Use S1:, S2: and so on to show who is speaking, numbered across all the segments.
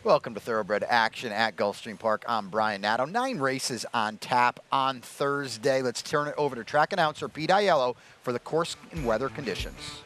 S1: Welcome to Thoroughbred Action at Gulfstream Park. I'm Brian Natto. 9 races on tap on Thursday. Let's turn it over to track announcer Pete Aiello for the course and weather conditions.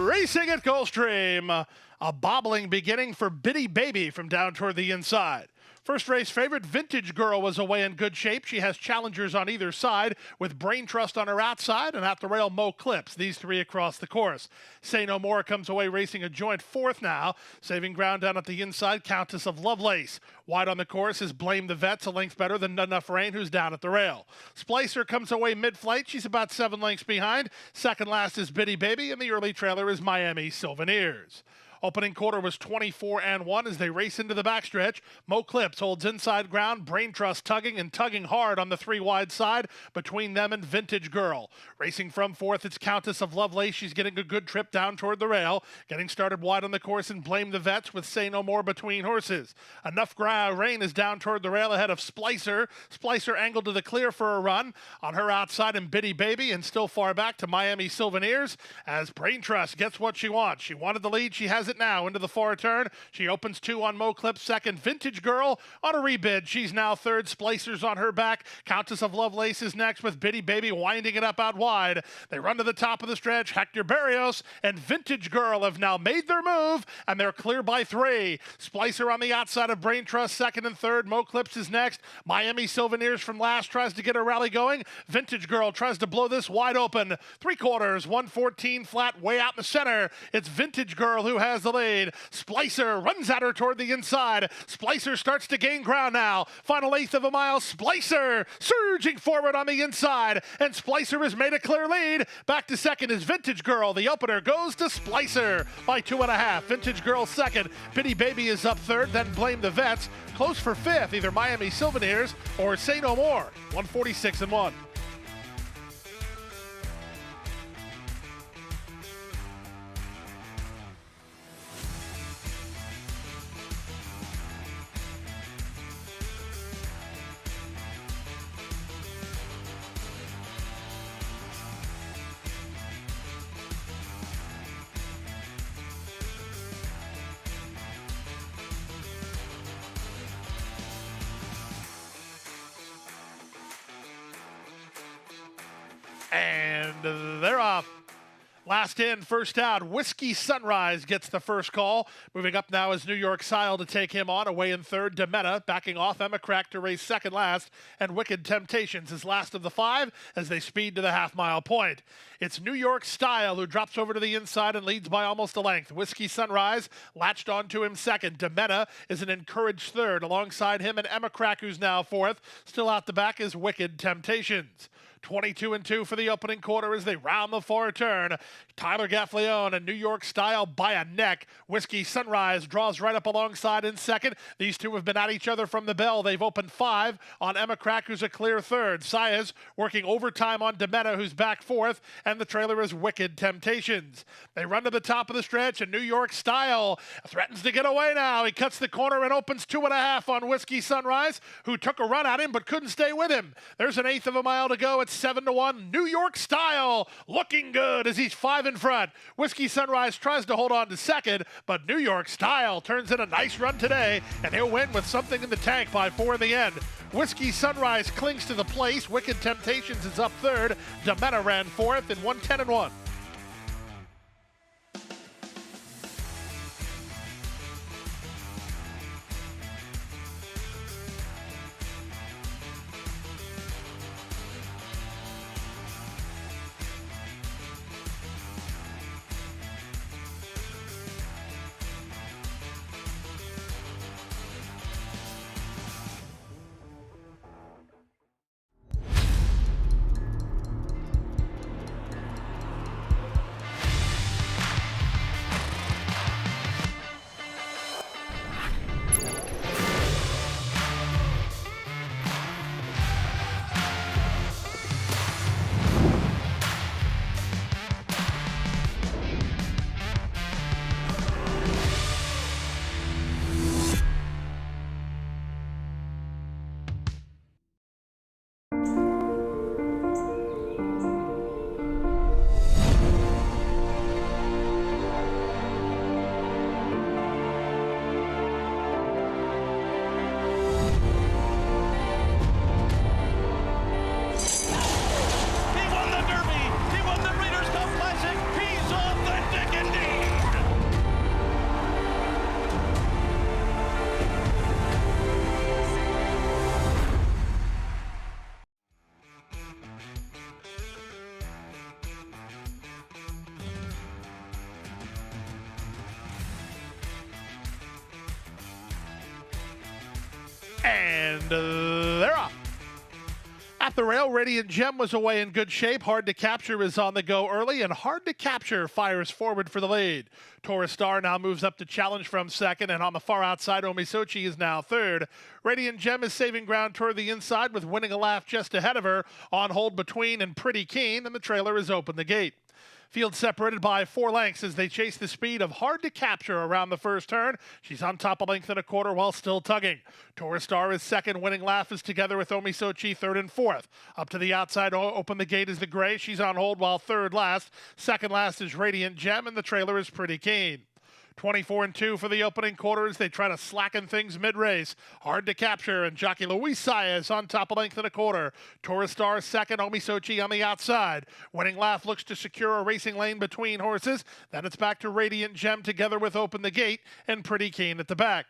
S2: Racing at Gulfstream, a bobbling beginning for Bitty Baby from down toward the inside. First race favorite, Vintage Girl, was away in good shape. She has challengers on either side, with Brain Trust on her outside and at the rail, Mo Clips. These three across the course. Say No More comes away racing a joint fourth now, saving ground down at the inside, Countess of Lovelace. Wide on the course is Blame the Vets, a length better than Enough Rain, who's down at the rail. Splicer comes away mid-flight. She's about 7 lengths behind. Second last is Bitty Baby, and the early trailer is Miami Souvenirs. Opening quarter was 24-1 as they race into the backstretch. Mo Clips holds inside ground. Brain Trust tugging hard on the 3 wide side between them and Vintage Girl. Racing from fourth, it's Countess of Lovelace. She's getting a good trip down toward the rail. Getting started wide on the course and Blame the Vets with Say No More between horses. Enough Rain is down toward the rail ahead of Splicer. Splicer angled to the clear for a run. On her outside and Bitty Baby, and still far back to Miami Souvenirs as Brain Trust gets what she wants. She wanted the lead. She has it now into the far turn. She opens 2 on Mo Clip second. Vintage Girl on a rebid. She's now third. Splicer's on her back. Countess of Lovelace is next with Bitty Baby winding it up out wide. They run to the top of the stretch. Hector Barrios and Vintage Girl have now made their move, and they're clear by 3. Splicer on the outside of Brain Trust second and third. Mo Clips is next. Miami Souvenirs from last tries to get a rally going. Vintage Girl tries to blow this wide open. 3/4, 114 flat, way out in the center. It's Vintage Girl who has the lead. Splicer runs at her toward the inside. Splicer starts to gain ground now. Final eighth of a mile. Splicer surging forward on the inside, and Splicer has made a clear lead. Back to second is Vintage Girl. The opener goes to Splicer by 2.5. Vintage Girl second. Bitty Baby is up third. Then Blame the Vets. Close for fifth, either Miami Souvenirs or Say No More. 146-1. And they're off. Last in, first out. Whiskey Sunrise gets the first call. Moving up now is New York Style to take him on. Away in third, Demetta. Backing off, Emma Crack to race second last. And Wicked Temptations is last of the 5 as they speed to the half-mile point. It's New York Style who drops over to the inside and leads by almost a length. Whiskey Sunrise latched onto him second. Demetta is an encouraged third. Alongside him and Emma Crack, who's now fourth. Still out the back is Wicked Temptations. 22-2 for the opening quarter as they round the far turn. Tyler Gaffleone and New York Style by a neck. Whiskey Sunrise draws right up alongside in second. These two have been at each other from the bell. They've opened 5 on Emma Crack, who's a clear third. Saez working overtime on Demetta, who's back fourth, and the trailer is Wicked Temptations. They run to the top of the stretch, and New York Style threatens to get away now. He cuts the corner and opens 2.5 on Whiskey Sunrise, who took a run at him but couldn't stay with him. There's an eighth of a mile to go. It's 7-1. New York Style looking good as he's 5 in front. Whiskey Sunrise tries to hold on to second, but New York Style turns in a nice run today, and he'll win with something in the tank by 4 in the end. Whiskey Sunrise clings to the place. Wicked Temptations is up third. Demetta ran fourth in 110-1. And they're off. At the rail, Radiant Gem was away in good shape. Hard to Capture is on the go early, and Hard to Capture fires forward for the lead. Taurus Star now moves up to challenge from second, and on the far outside, Omisochi is now third. Radiant Gem is saving ground toward the inside with Winning a Laugh just ahead of her. On hold between and Pretty Keen, and the trailer is open the gate. Field separated by 4 lengths as they chase the speed of Hard to Capture around the first turn. She's on top a length and a quarter while still tugging. Taurus Star is second. Winning Laugh is together with Omisochi third and fourth. Up to the outside, open the gate is the gray. She's on hold while third last. Second last is Radiant Gem, and the trailer is Pretty Keen. 24-2 for the opening quarter as they try to slacken things mid-race. Hard to Capture, and jockey Luis Saez on top a length and a quarter. Taurus Star second, Omisochi on the outside. Winning Laugh looks to secure a racing lane between horses. Then it's back to Radiant Gem together with Open the Gate and Pretty Keen at the back.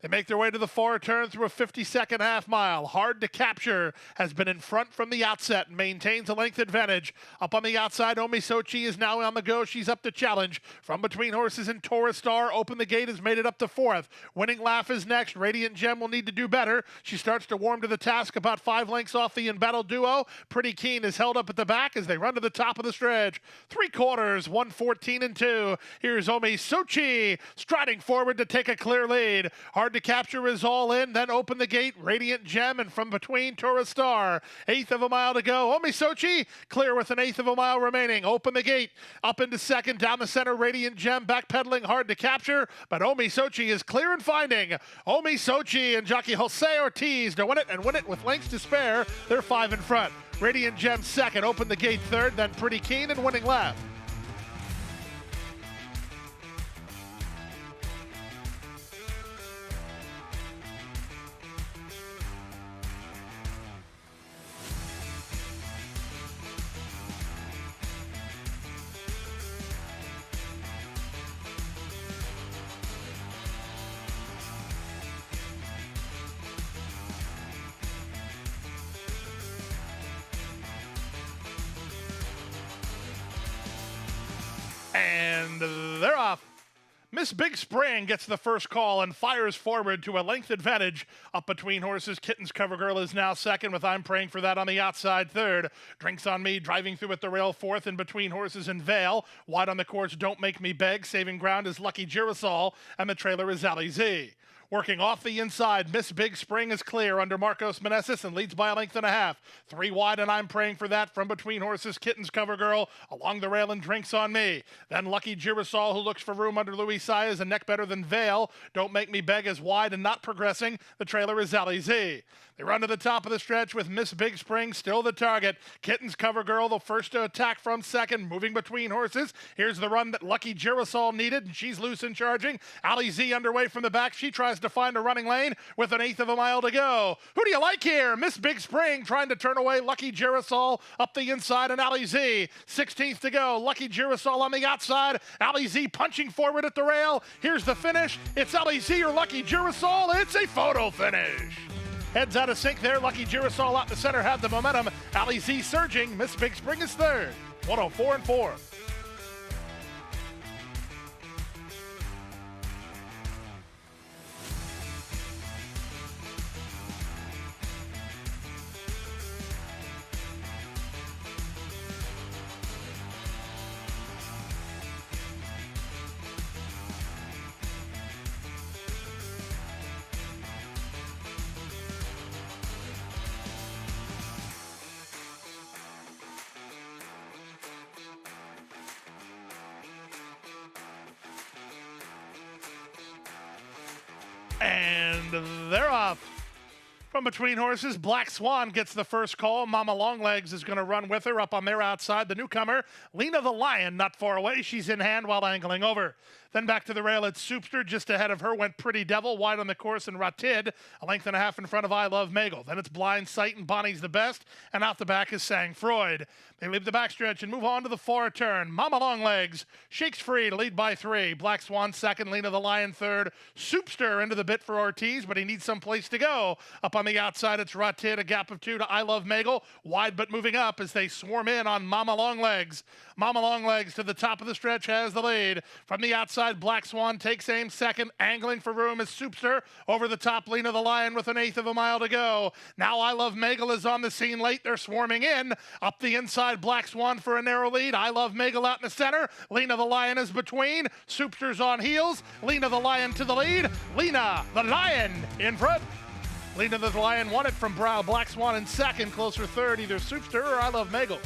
S2: They make their way to the far turn through a 50-second half mile. Hard to Capture has been in front from the outset and maintains a length advantage. Up on the outside, Omisochi is now on the go. She's up to challenge. From between horses and Taurus Star, Open the Gate has made it up to fourth. Winning Laugh is next. Radiant Gem will need to do better. She starts to warm to the task about 5 lengths off the embattled duo. Pretty Keen is held up at the back as they run to the top of the stretch. 3/4, 1:14-2. Here's Omisochi striding forward to take a clear lead. Hard to Capture is all in, then Open the Gate, Radiant Gem, and from between Taurus Star. 1/8 of a mile to go. Omisochi clear with an 1/8 of a mile remaining. Open the Gate up into second, down the center. Radiant Gem backpedaling. Hard to Capture, but Omisochi is clear and finding. Omisochi and jockey Jose Ortiz to win it with lengths to spare. They're 5 in front. Radiant Gem second, Open the Gate third, then Pretty Keen and Winning Laugh. And they're off. Miss Big Spring gets the first call and fires forward to a length advantage. Up between horses, Kitten's Cover Girl is now second with I'm Praying for That on the outside third. Drinks on Me driving through at the rail fourth, in between horses and Vale. Wide on the course, Don't Make Me Beg. Saving ground is Lucky Girasol, and the trailer is Ali Z. Working off the inside, Miss Big Spring is clear under Marcos Meneses and leads by a length and a half. 3 wide, and I'm Praying for That. From between horses, Kitten's Cover Girl along the rail and Drinks on Me. Then Lucky Girasol, who looks for room under Luis Saez, a neck better than Vale. Don't Make Me Beg is wide and not progressing. The trailer is Ali Z. They run to the top of the stretch with Miss Big Spring still the target. Kitten's Cover Girl, the first to attack from second, moving between horses. Here's the run that Lucky Girasol needed, and she's loose and charging. Ali Z underway from the back. She tries to find a running lane with an 1/8 of a mile to go. Who do you like here? Miss Big Spring trying to turn away Lucky Girasol up the inside, and Ali Z. 16th to go. Lucky Girasol on the outside. Ali Z punching forward at the rail. Here's the finish. It's Ali Z or Lucky Girasol. It's a photo finish. Heads out of sync there. Lucky Girasol out in the center had the momentum. Ali Z surging. Miss Big Spring is third. 104-4. And they're off. From between horses, Black Swan gets the first call. Mama Longlegs is going to run with her up on their outside. The newcomer, Lena the Lion, not far away. She's in hand while angling over. Then back to the rail at Soupster. Just ahead of her went Pretty Devil, wide on the course, and Ratid, a length and a half in front of I Love Magle. Then it's Blind Sight and Bonnie's the Best, and out the back is Sang Freud. They leave the backstretch and move on to the far turn. Mama Longlegs shakes free to lead by 3. Black Swan second, Lena the Lion third. Soupster into the bit for Ortiz, but he needs some place to go. Up on the outside, it's Rated, a gap of 2 to I Love Magel. Wide but moving up as they swarm in on Mama Longlegs. Mama Longlegs to the top of the stretch has the lead. From the outside, Black Swan takes aim second. Angling for room is Soupster. Over the top, Lena the Lion with 1/8 of a mile to go. Now I Love Magel is on the scene late. They're swarming in. Up the inside, Black Swan for a narrow lead. I Love Magel out in the center. Lena the Lion is between. Soupster's on heels. Lena the Lion to the lead. Lena the Lion in front. Lena the Lion won it from Brow. Black Swan in second. Closer third, either Soupster or I Love Magel.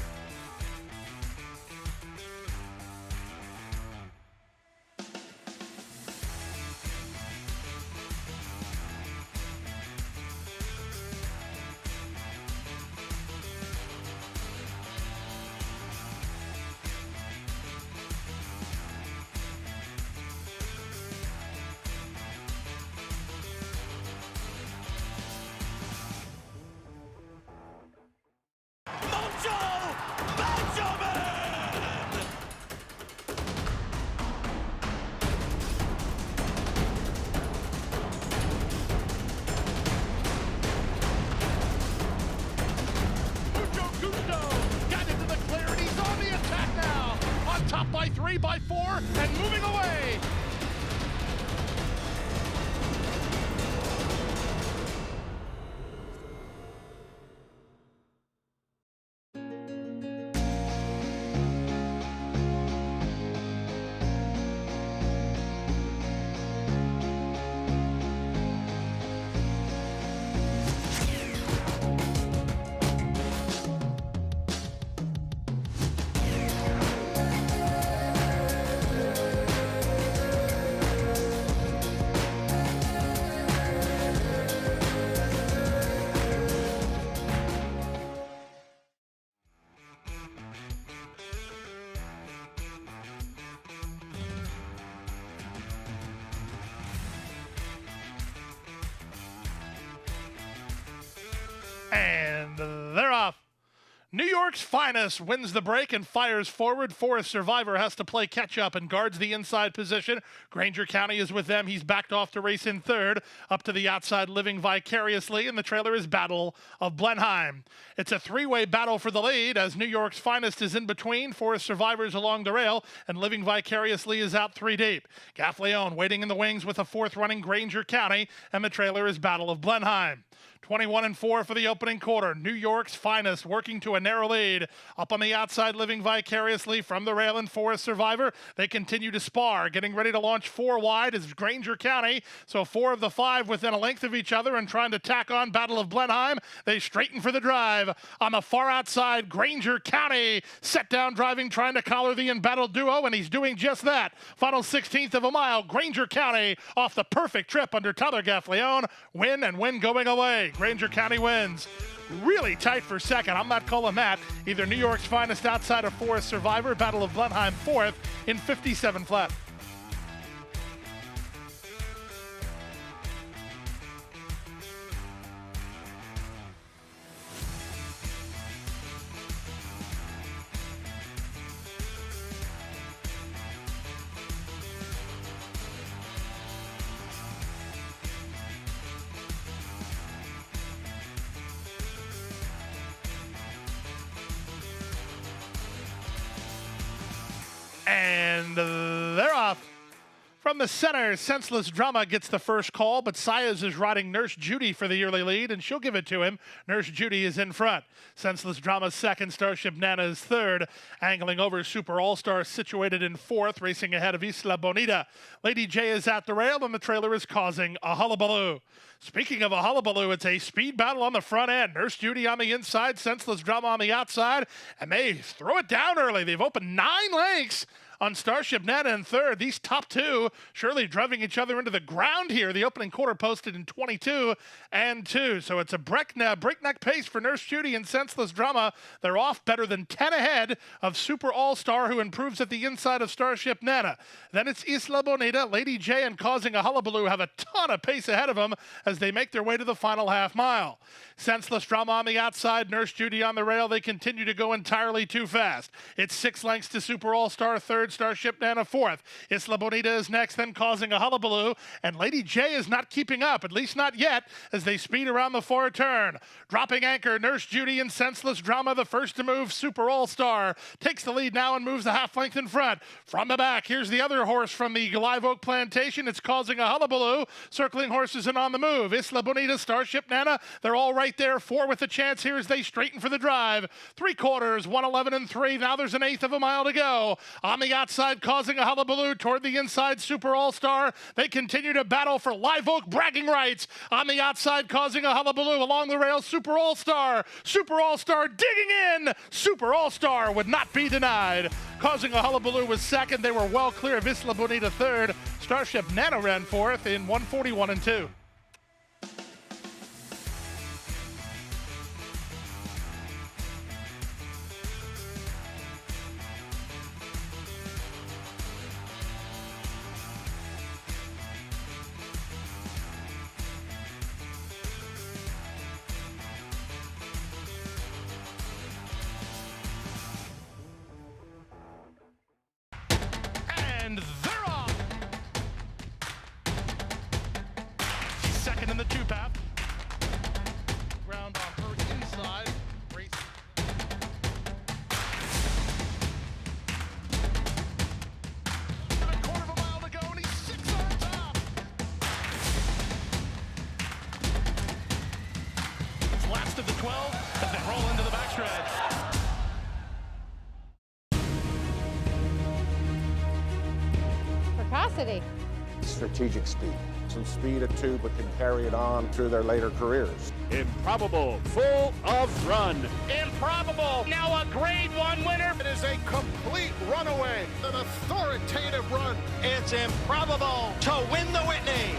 S2: By 3, by 4, and moving away. And they're off. New York's Finest wins the break and fires forward. Forest Survivor has to play catch-up and guards the inside position. Granger County is with them. He's backed off to race in third. Up to the outside, Living Vicariously, and the trailer is Battle of Blenheim. It's a three-way battle for the lead as New York's Finest is in between. Forest Survivor's along the rail, and Living Vicariously is out 3 deep. Gaffleon waiting in the wings with a fourth running Granger County, and the trailer is Battle of Blenheim. 21-4 for the opening quarter. New York's Finest working to a narrow lead. Up on the outside, Living Vicariously from the rail and Forest Survivor. They continue to spar, getting ready to launch 4 wide is Granger County. So 4 of the 5 within a length of each other and trying to tack on Battle of Blenheim. They straighten for the drive. On the far outside, Granger County set down driving, trying to collar the embattled duo, and he's doing just that. Final 16th of a mile, Granger County off the perfect trip under Tyler Gaffleon. Win and win going away. Granger County wins. Really tight for second. I'm not calling that. Either New York's Finest outside of Forest Survivor, Battle of Blenheim fourth in 57 flat. And they're off. From the center, Senseless Drama gets the first call, but Sayas is riding Nurse Judy for the early lead, and she'll give it to him. Nurse Judy is in front. Senseless Drama's second, Starship Nana is third. Angling over, Super All-Star situated in fourth, racing ahead of Isla Bonita. Lady J is at the rail, and the trailer is causing a hullabaloo. Speaking of a hullabaloo, it's a speed battle on the front end. Nurse Judy on the inside, Senseless Drama on the outside, and they throw it down early. They've opened 9 lengths on Starship Nana in third. These top 2 surely driving each other into the ground here. The opening quarter posted in 22 and 2. So it's a breakneck pace for Nurse Judy and Senseless Drama. They're off better than 10 ahead of Super All-Star, who improves at the inside of Starship Nana. Then it's Isla Bonita, Lady J, and Causing a Hullabaloo have a ton of pace ahead of them as they make their way to the final half mile. Senseless Drama on the outside, Nurse Judy on the rail. They continue to go entirely too fast. It's 6 lengths to Super All-Star third, third, Starship Nana fourth. Isla Bonita is next, then causing a hullabaloo, and Lady J is not keeping up, at least not yet, as they speed around the far turn. Dropping anchor, Nurse Judy and Senseless Drama, the first to move. Super All-Star takes the lead now and moves a half length in front. From the back, here's the other horse from the Live Oak Plantation. It's causing a hullabaloo. Circling horses and on the move. Isla Bonita, Starship Nana, they're all right there. Four with a chance here as they straighten for the drive. 3/4, 1:11 and 3. Now there's an eighth of a mile to go. On the outside, causing a hullabaloo toward the inside, Super All-Star. They continue to battle for Live Oak bragging rights. On the outside, causing a hullabaloo along the rails, Super All-Star. Super All-Star digging in. Super All-Star would not be denied. Causing a hullabaloo was second. They were well clear of Isla Bonita third. Starship Nana ran fourth in 1:41 and 2. And they're off. She's second in the two path. Ground on her inside. Race. A quarter of a mile to go, and he's 6 on top. It's last of the 12 as they roll into the backstretch.
S3: Precocity.
S4: Strategic speed. Some speed at 2, but can carry it on through their later careers.
S5: Improbable, full of run.
S2: Improbable, now a grade 1 winner.
S6: It is a complete runaway, an authoritative run.
S7: It's improbable to win the Whitney.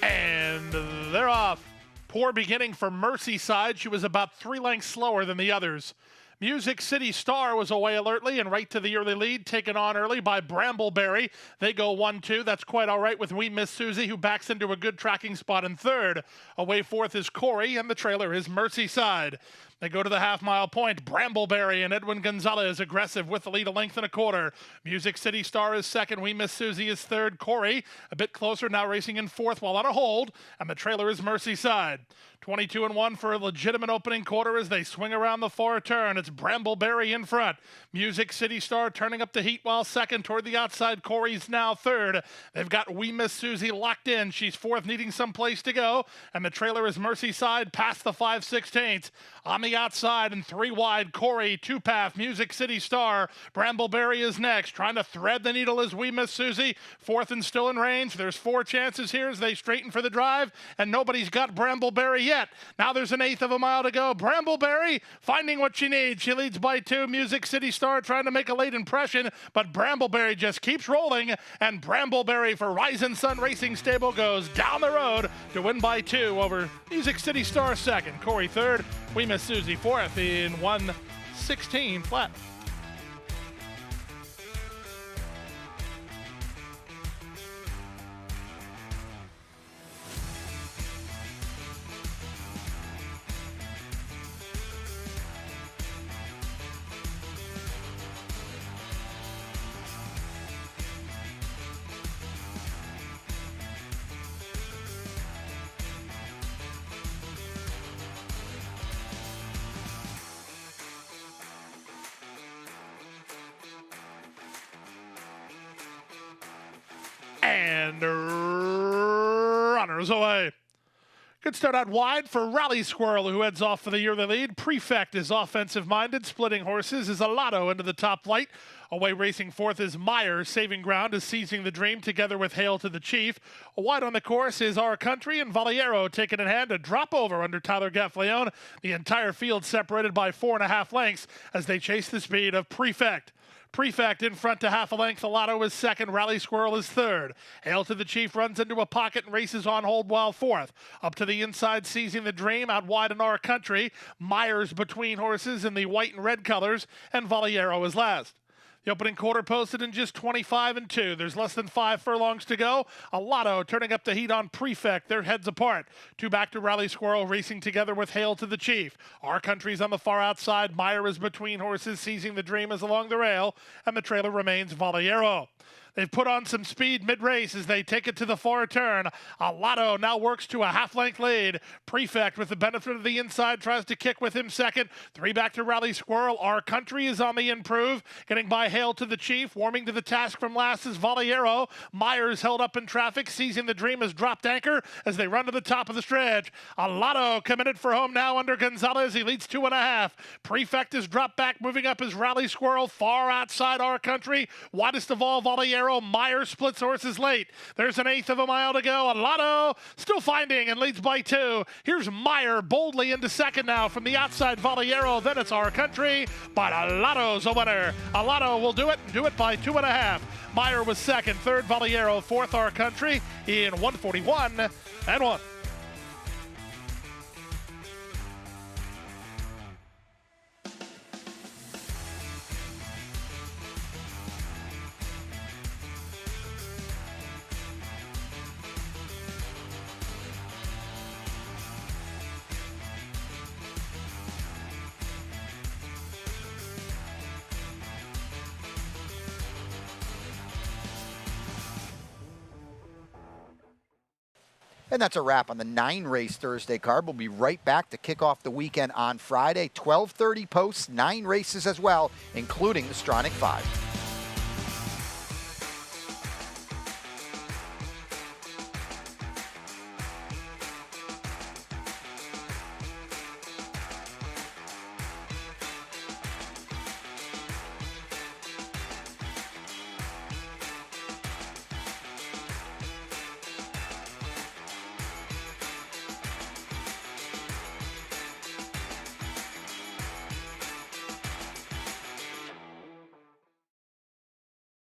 S2: And they're off. Poor beginning for Merseyside. She was about 3 lengths slower than the others. Music City Star was away alertly and right to the early lead, taken on early by Brambleberry. They go 1-2. That's quite all right with We Miss Susie, who backs into a good tracking spot in third. Away fourth is Corey, and the trailer is Merseyside. They go to the half-mile point. Brambleberry and Edwin Gonzalez aggressive with the lead 1.25 lengths. Music City Star is second. We Miss Susie is third. Corey a bit closer, now racing in fourth while on a hold. And the trailer is Merseyside. 22 and 1 for a legitimate opening quarter as they swing around the far turn. It's Brambleberry in front. Music City Star turning up the heat while second. Toward the outside, Corey's now third. They've got We Miss Susie locked in. She's fourth, needing some place to go. And the trailer is Merseyside past the 5/16. On the outside and 3 wide, Corey, 2-path, Music City Star. Brambleberry is next, trying to thread the needle as We Miss Susie. Fourth and still in range. There's 4 chances here as they straighten for the drive, and nobody's got Brambleberry yet. Now there's an eighth of a mile to go. Brambleberry finding what she needs. She leads by 2. Music City Star trying to make a late impression, but Brambleberry just keeps rolling, and Brambleberry for Rise and Sun Racing Stable goes down the road to win by 2 over Music City Star second. Corey third. We Miss Susie fourth in 1:16 flat. And runners away. Good start out wide for Rally Squirrel, who heads off for the yearly lead. Prefect is offensive-minded. Splitting horses is Alato into the top flight. Away racing fourth is Meyer. Saving ground is Seizing the Dream together with Hail to the Chief. Wide on the course is Our Country, and Valiero taken in hand to drop over under Tyler Gaffleone. The entire field separated by 4.5 lengths as they chase the speed of Prefect. Prefect in front to half a length. Alotto is second. Rally Squirrel is third. Hail to the Chief runs into a pocket and races on hold while fourth. Up to the inside, Seizing the Dream. Out wide in Our Country. Myers between horses in the white and red colors. And Valiero is last. The opening quarter posted in just 25 and 2. There's less than 5 furlongs to go. Alotto turning up the heat on Prefect. They're heads apart. 2 back to Rally Squirrel racing together with Hail to the Chief. Our Country's on the far outside. Meyer is between horses. Seizing the Dream is along the rail. And the trailer remains Valiero. They've put on some speed mid-race as they take it to the far turn. Alotto now works to a half-length lead. Prefect, with the benefit of the inside, tries to kick with him second. 3 back to Rally Squirrel. Our Country is on the improve, getting by Hail to the Chief. Warming to the task from last is Valiero. Myers held up in traffic. Seizing the Dream has dropped anchor as they run to the top of the stretch. Alotto committed for home now under Gonzalez. He leads 2.5. Prefect is dropped back, moving up as Rally Squirrel. Far outside Our Country. Widest of all, Valiero. Meyer splits horses late. There's an eighth of a mile to go. Alotto still finding and leads by 2. Here's Meyer boldly into second now from the outside. Valiero, then it's Our Country, but Alotto's a winner. Alotto will do it by 2.5. Meyer was second, third Valiero, fourth Our Country in 1:41 and 1.
S1: And that's a wrap on the 9-race Thursday card. We'll be right back to kick off the weekend on Friday. 12:30 posts, 9 races as well, including the Stronach 5.